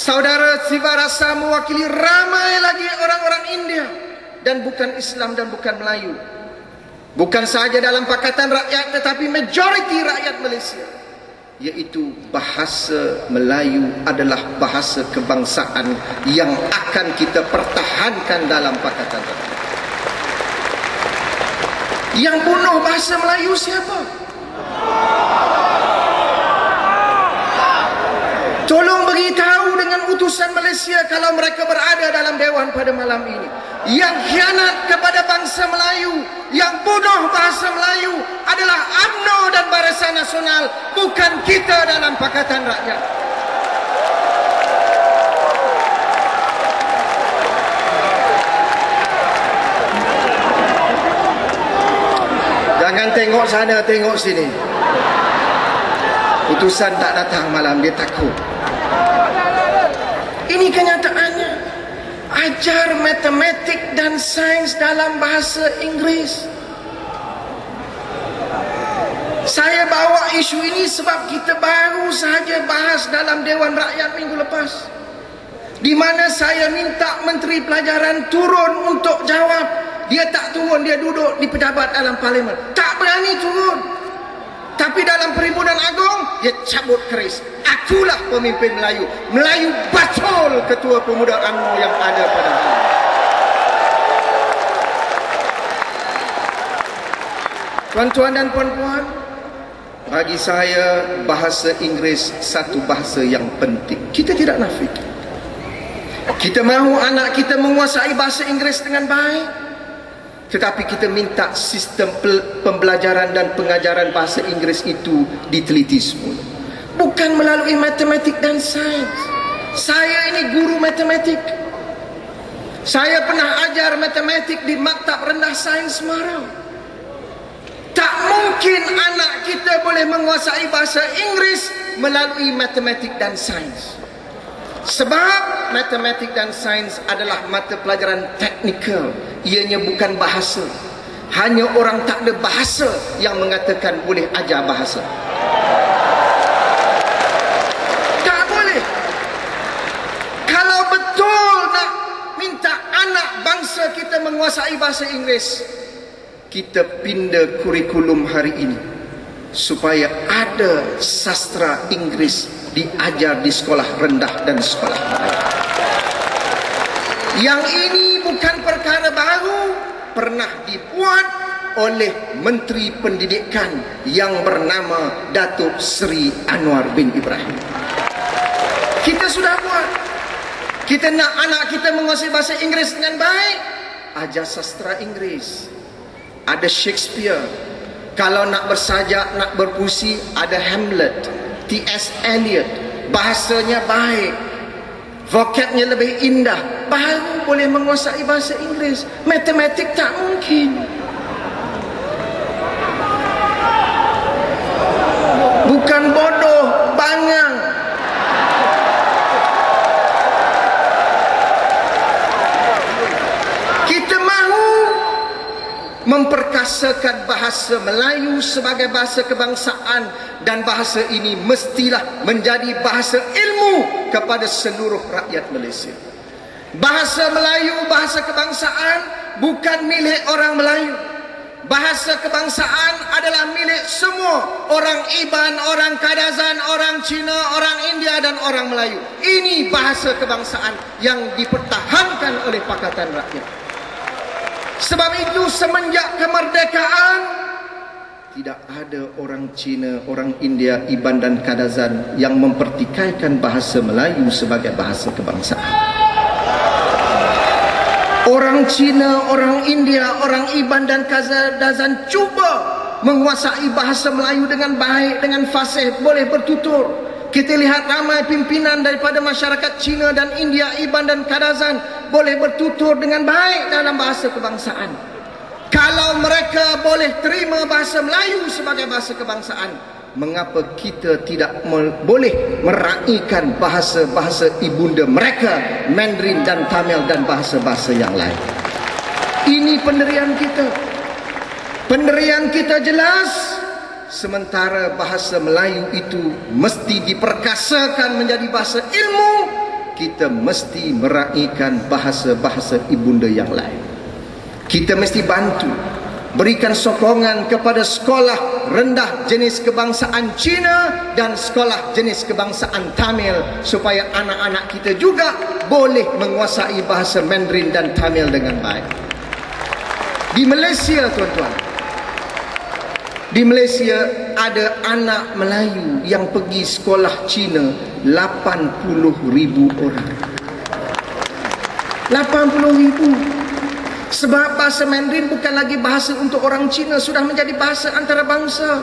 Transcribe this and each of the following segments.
Saudara Siva Rasa mewakili ramai lagi orang-orang India dan bukan Islam dan bukan Melayu. Bukan sahaja dalam Pakatan Rakyat tetapi majoriti rakyat Malaysia, yaitu bahasa Melayu adalah bahasa kebangsaan yang akan kita pertahankan dalam Pakatan Rakyat. Yang bunuh bahasa Melayu siapa? Tolong beritahu dengan utusan Malaysia kalau mereka berada dalam Dewan pada malam ini. Yang khianat kepada bangsa Melayu, yang bunuh bahasa Melayu adalah UMNO dan Barisan Nasional, bukan kita dalam Pakatan Rakyat. Jangan tengok sana, tengok sini. Utusan tak datang malam, dia takut. Ini kenyataannya. Ajar matematik dan sains dalam bahasa Inggeris. Saya bawa isu ini sebab kita baru sahaja bahas dalam Dewan Rakyat minggu lepas, di mana saya minta Menteri Pelajaran turun untuk jawab. Dia tak turun, dia duduk di pejabat dalam parlimen. Tak berani turun. Tapi dalam Perhimpunan Agong, dia cabut keris. Akulah pemimpin Melayu. Melayu betul Ketua Pemuda UMNO yang ada pada hari ini. Tuan-tuan dan puan-puan, bagi saya bahasa Inggeris satu bahasa yang penting. Kita tidak nafik. Kita mahu anak kita menguasai bahasa Inggeris dengan baik. Tetapi kita minta sistem pembelajaran dan pengajaran bahasa Inggeris itu diteliti semula. Bukan melalui matematik dan sains. Saya ini guru matematik. Saya pernah ajar matematik di Maktab Rendah Sains Semarang. Tak mungkin anak kita boleh menguasai bahasa Inggeris melalui matematik dan sains. Sebab matematik dan sains adalah mata pelajaran teknikal. Ianya bukan bahasa. Hanya orang tak ada bahasa yang mengatakan boleh ajar bahasa. Tak boleh. Kalau betul nak minta anak bangsa kita menguasai bahasa Inggeris, kita pindah kurikulum hari ini supaya ada sastra Inggeris diajar di sekolah rendah dan sekolah menengah. Yang ini bukan perkara baru, pernah dibuat oleh Menteri Pendidikan yang bernama Datuk Seri Anwar bin Ibrahim. Kita sudah buat. Kita nak anak kita menguasai bahasa Inggeris dengan baik, ajar sastra Inggeris. Ada Shakespeare. Kalau nak bersajak, nak berpuisi, ada Hamlet, T.S. Eliot. Bahasanya baik, vocabnya lebih indah, baru boleh menguasai bahasa Inggeris. Matematik tak mungkin. Bukan bodoh, bangang. Kita mahu memperkasakan bahasa Melayu sebagai bahasa kebangsaan, dan bahasa ini mestilah menjadi bahasa ilmu kepada seluruh rakyat Malaysia. Bahasa Melayu, bahasa kebangsaan bukan milik orang Melayu. Bahasa kebangsaan adalah milik semua orang Iban, orang Kadazan, orang Cina, orang India dan orang Melayu. Ini bahasa kebangsaan yang dipertahankan oleh Pakatan Rakyat. Sebab itu semenjak kemerdekaan, tidak ada orang Cina, orang India, Iban dan Kadazan yang mempertikaikan bahasa Melayu sebagai bahasa kebangsaan. Orang Cina, orang India, orang Iban dan Kadazan cuba menguasai bahasa Melayu dengan baik, dengan fasih, boleh bertutur. Kita lihat ramai pimpinan daripada masyarakat Cina dan India, Iban dan Kadazan boleh bertutur dengan baik dalam bahasa kebangsaan. Kalau mereka boleh terima bahasa Melayu sebagai bahasa kebangsaan, mengapa kita tidak boleh meraihkan bahasa-bahasa ibunda mereka, Mandarin dan Tamil dan bahasa-bahasa yang lain? Ini pendirian kita. Pendirian kita jelas. Sementara bahasa Melayu itu mesti diperkasakan menjadi bahasa ilmu, kita mesti meraihkan bahasa-bahasa ibunda yang lain. Kita mesti bantu, berikan sokongan kepada sekolah rendah jenis kebangsaan Cina dan sekolah jenis kebangsaan Tamil, supaya anak-anak kita juga boleh menguasai bahasa Mandarin dan Tamil dengan baik. Di Malaysia, tuan-tuan, di Malaysia ada anak Melayu yang pergi sekolah Cina 80,000 orang. 80,000. Sebab bahasa Mandarin bukan lagi bahasa untuk orang Cina, sudah menjadi bahasa antarabangsa.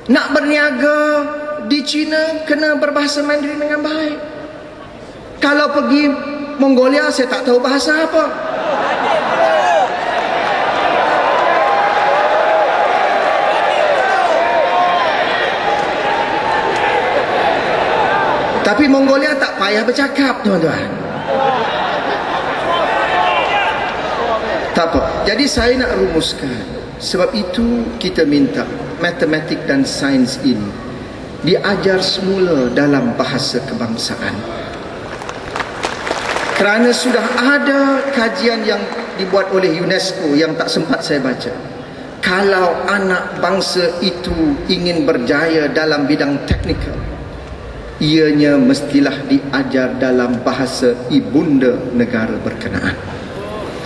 Nak berniaga di Cina kena berbahasa Mandarin dengan baik. Kalau pergi Mongolia, saya tak tahu bahasa apa. Tapi Mongolia tak payah bercakap, tuan-tuan. Tak apa. Jadi saya nak rumuskan. Sebab itu kita minta matematik dan sains ini diajar semula dalam bahasa kebangsaan. Kerana sudah ada kajian yang dibuat oleh UNESCO yang tak sempat saya baca. Kalau anak bangsa itu ingin berjaya dalam bidang teknikal, ianya mestilah diajar dalam bahasa ibunda negara berkenaan.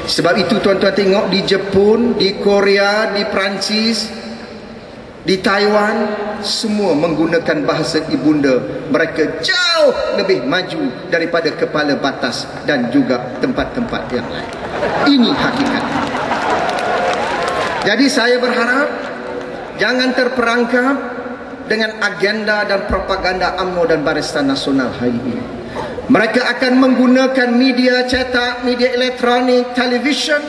Sebab itu tuan-tuan tengok di Jepun, di Korea, di Perancis, di Taiwan, semua menggunakan bahasa ibunda. Mereka jauh lebih maju daripada kepala batas dan juga tempat-tempat yang lain. Ini hakikat. Jadi saya berharap jangan terperangkap dengan agenda dan propaganda UMNO dan Barisan Nasional hari ini. Mereka akan menggunakan media cetak, media elektronik, televisyen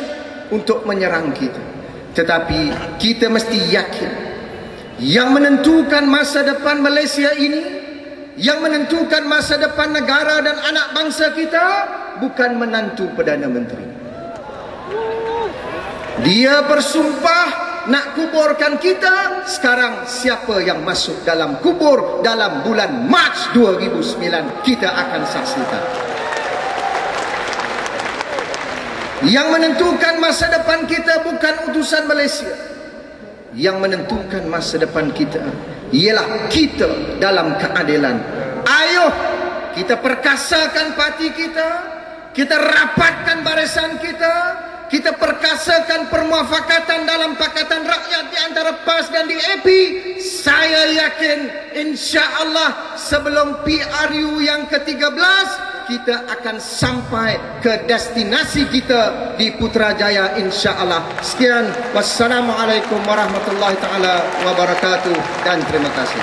untuk menyerang kita. Tetapi kita mesti yakin, yang menentukan masa depan Malaysia ini, yang menentukan masa depan negara dan anak bangsa kita, bukan menantu Perdana Menteri. Dia bersumpah nak kuburkan kita. Sekarang siapa yang masuk dalam kubur dalam bulan Mac 2009, kita akan saksikan. Yang menentukan masa depan kita bukan utusan Malaysia. Yang menentukan masa depan kita ialah kita dalam keadilan. Ayo kita perkasakan parti kita, kita rapatkan barisan kita, kita perkasakan permuafakatan dalam Pakatan Rakyat di antara PAS dan di AP. Saya yakin insya-Allah sebelum PRU yang ke-13 kita akan sampai ke destinasi kita di Putrajaya insya-Allah. Sekian, wassalamualaikum warahmatullahi taala wabarakatuh dan terima kasih.